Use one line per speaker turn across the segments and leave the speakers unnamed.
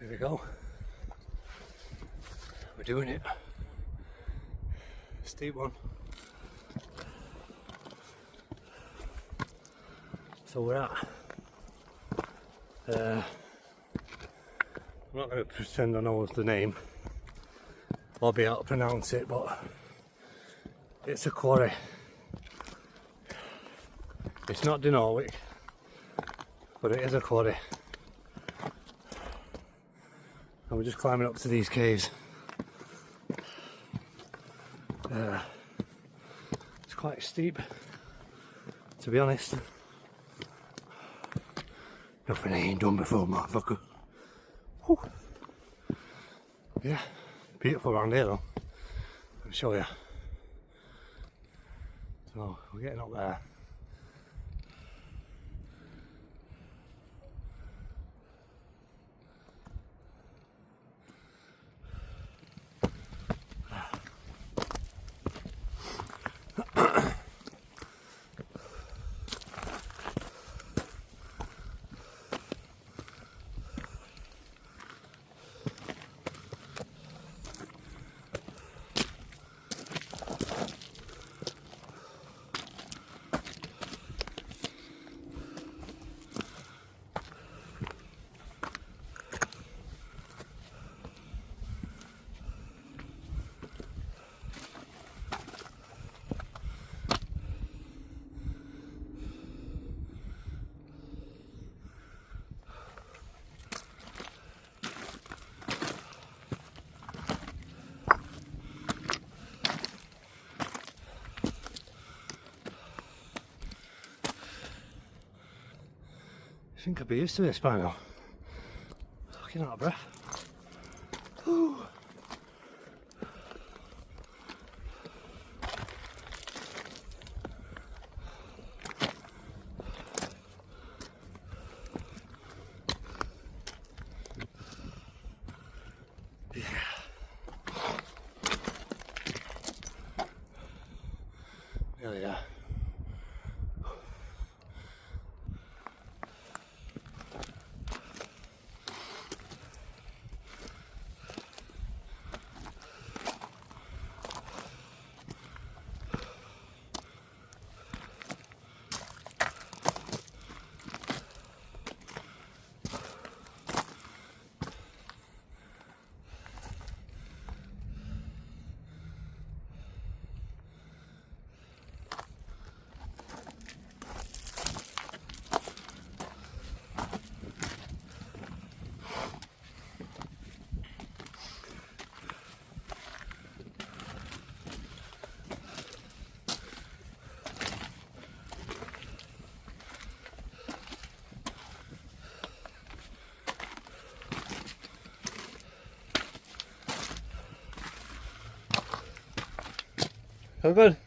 Here we go. We're doing it. Steep one. So we're at. I'm not going to pretend I know the name or be able to pronounce it, but it's a quarry. It's not Dinorwic, but it is a quarry. And we're just climbing up to these caves. It's quite steep, to be honest. Nothing I ain't done before, motherfucker. Whew. Yeah, beautiful around here though. Let me show you. So we're getting up there. I think I'd be used to this by now. Fucking out of breath. Ooh. Yeah. There we are. So good.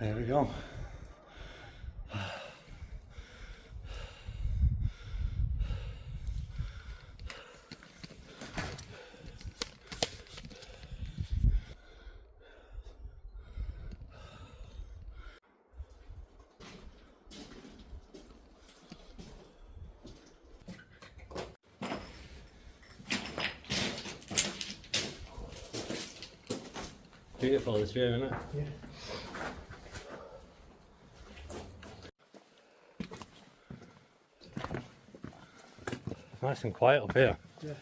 There we go. Beautiful this view, isn't it? Yeah. Nice and quiet up here. Yeah.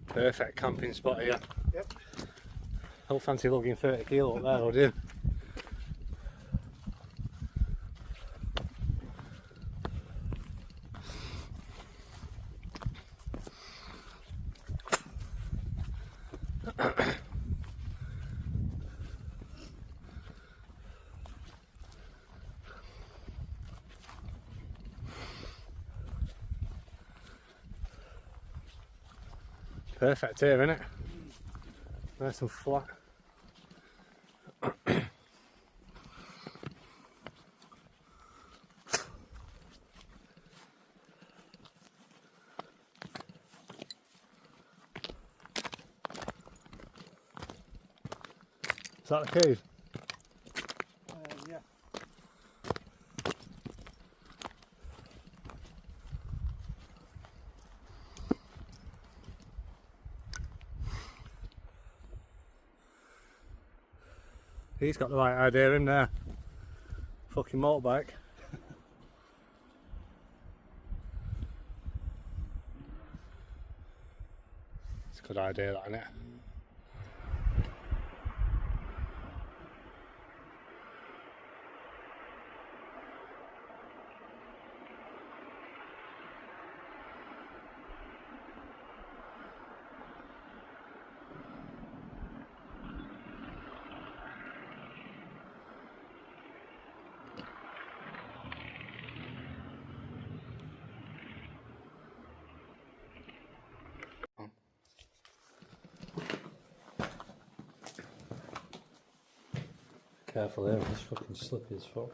Perfect camping spot here. Yep. Don't fancy lugging 30 kilo up there, though, do you? Perfect here, isn't it? Nice and flat. Is that the cave?
Yeah.
He's got the right idea in there. Fucking motorbike. It's a good idea, that, isn't it? Careful there, it's fucking slippy as fuck.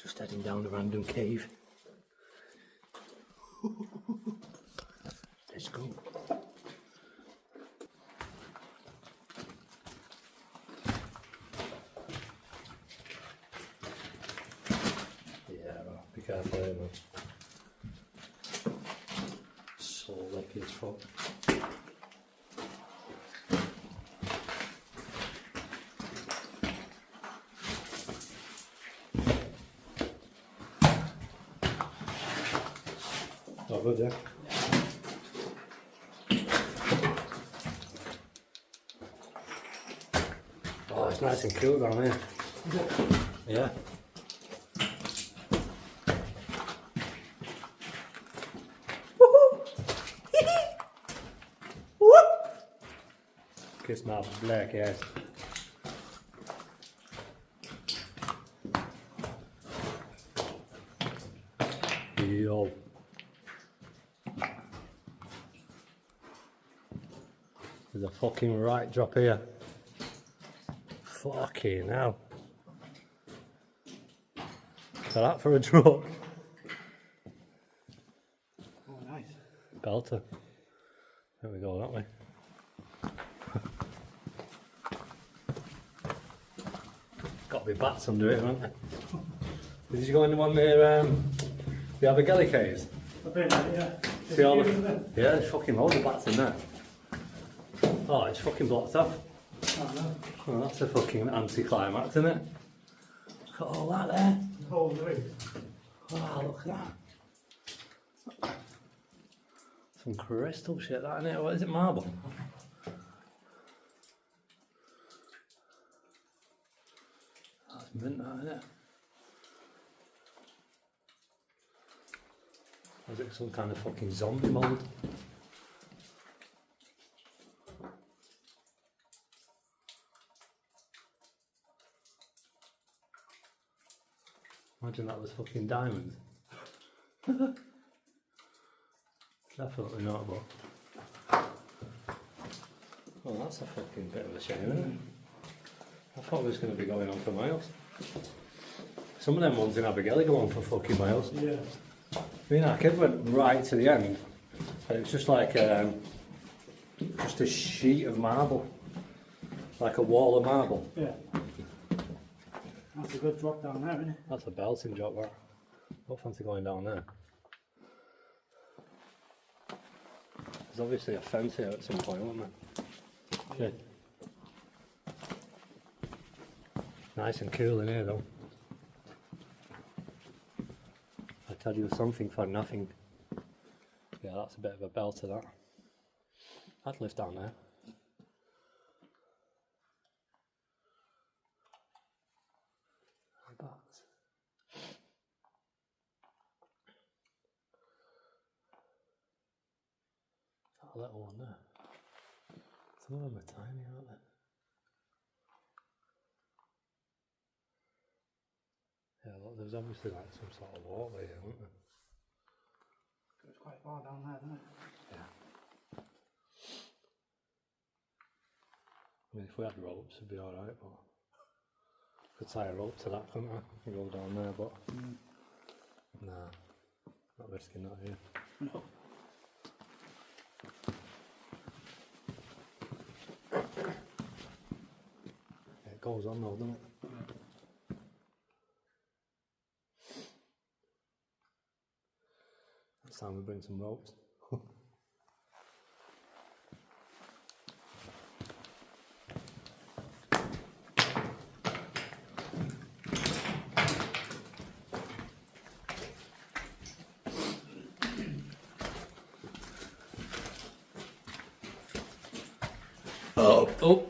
Just heading down a random cave. Let's go. Be careful here, man. So lucky as fuck. Oh, good, yeah. Oh, it's nice and cool down here. Yeah. Kiss my black ass. Yo. There's a fucking right drop here. Fucking hell. So that for a drop.
Oh, nice.
Belter. There we go, that way. Got to be bats under it, haven't there? Did you go in the one near the Abergele caves?
I've been there, yeah.
See all the, yeah, there's fucking loads of bats in there. Oh, it's fucking blocked off.
Oh, no.
Oh, that's a fucking anticlimax, isn't it? Look at all that there.
Whole ring.
Wow, look at that. Some crystal shit, that, isn't it? What is it, marble? That's mint, that, isn't it? Or is it some kind of fucking zombie mould? Imagine that was fucking diamonds. Definitely not, but. Well, that's a fucking bit of a shame, isn't it? I thought it was going to be going on for miles. Some of them ones in Abergele go on for fucking miles.
Yeah.
I mean, our kid went right to the end, and it's just like just a sheet of marble, like a wall of marble.
Yeah. That's a good drop down there, isn't it?
That's a belting drop, that. Don't fancy going down there. There's obviously a fence here at some point, wasn't there? Yeah. Nice and cool in here, though. I tell you something for nothing. Yeah, that's a bit of a belter, that. I'd live down there. apricots. That little one there. Some of them are tiny, aren't they? Yeah, look, there's obviously like some sort of walkway here, isn't there?
It's quite far down there, isn't it?
Yeah. I mean, if we had ropes, it'd be alright, but could tie a rope to that, couldn't I? And go down there, but nah, not risking that here.
No.
Yeah, it goes on though, doesn't it? Next time we bring some ropes. Oh!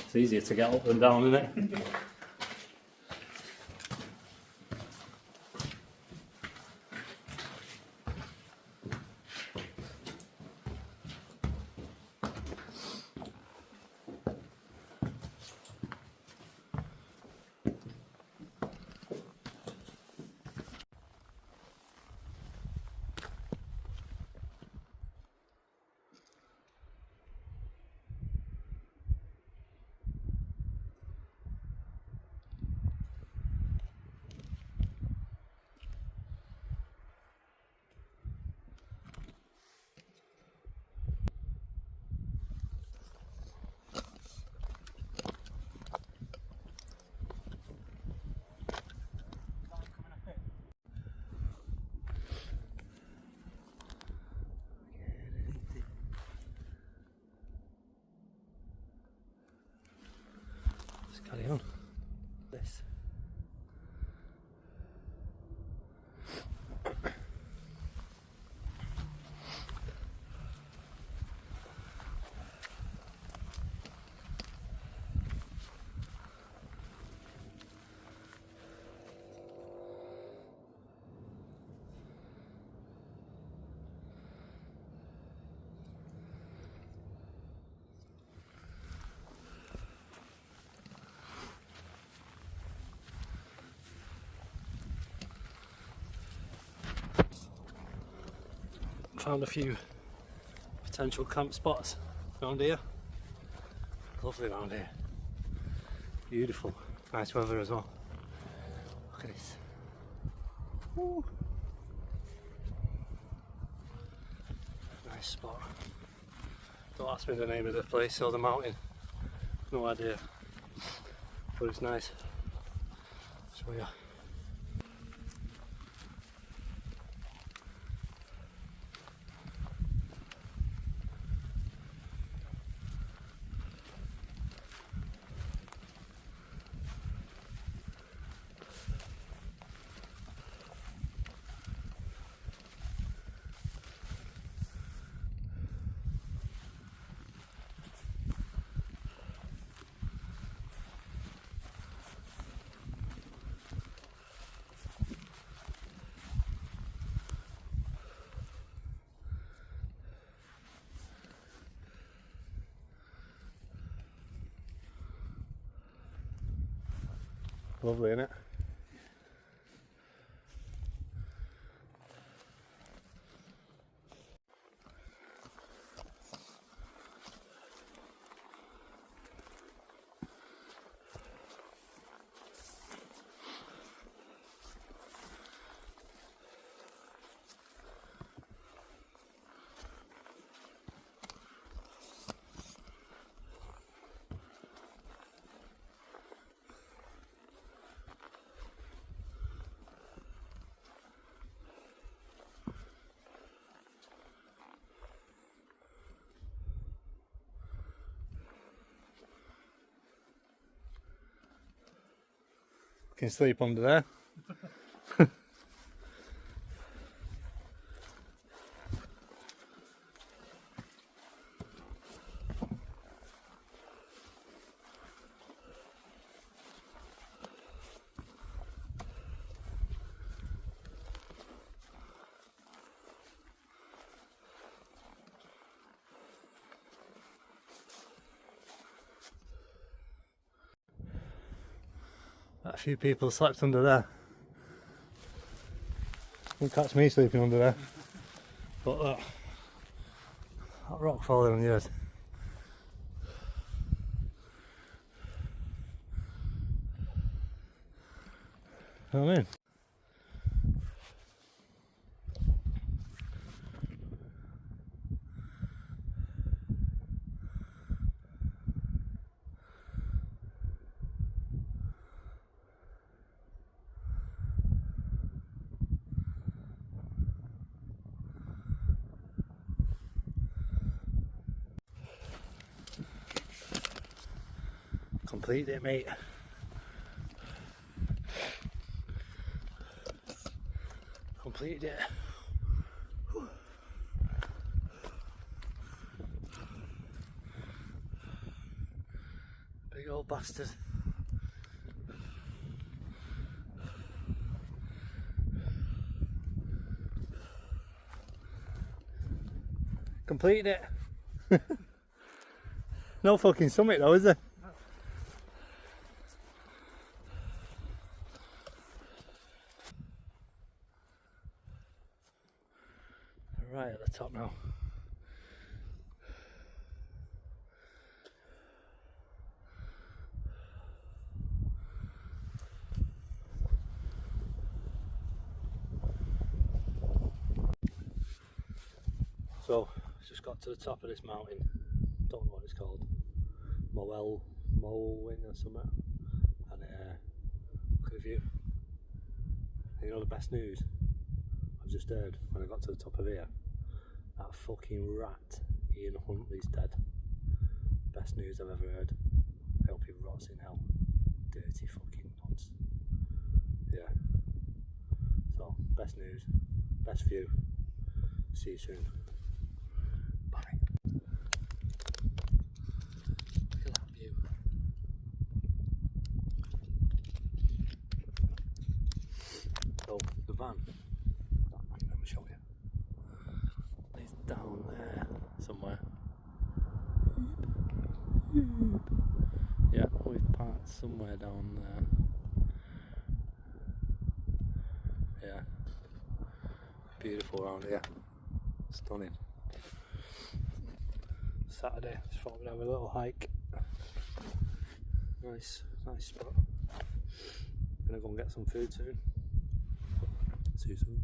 It's easier to get up than down, isn't it? Just carry on. This. Found a few potential camp spots around here. Lovely around here. Beautiful. Nice weather as well. Look at this. Woo. Nice spot. Don't ask me the name of the place or the mountain. No idea. But it's nice. So yeah. Lovely, isn't it? Can sleep under there. A few people slept under there. Won't catch me sleeping under there. But that rock falling on the earth. You know what I mean? Completed it, mate. Completed it. Big old bastard. Completed it. No fucking summit though, is there? Right at the top now. So, just got to the top of this mountain. Don't know what it's called. Moel Wing or something. And look at the view. And you know the best news I've just heard when I got to the top of here? That fucking rat Ian Huntley's dead. Best news I've ever heard. I hope he rots in hell. Dirty fucking nuts. Yeah. So, best news, best view. See you soon. Bye. Look at that view. So, the van. Let me show you. It's down there somewhere. Yeah, we've parked somewhere down there. Yeah. Beautiful around here. Stunning. Saturday, just thought we'd have a little hike. Nice spot. Gonna go and get some food soon. See you soon.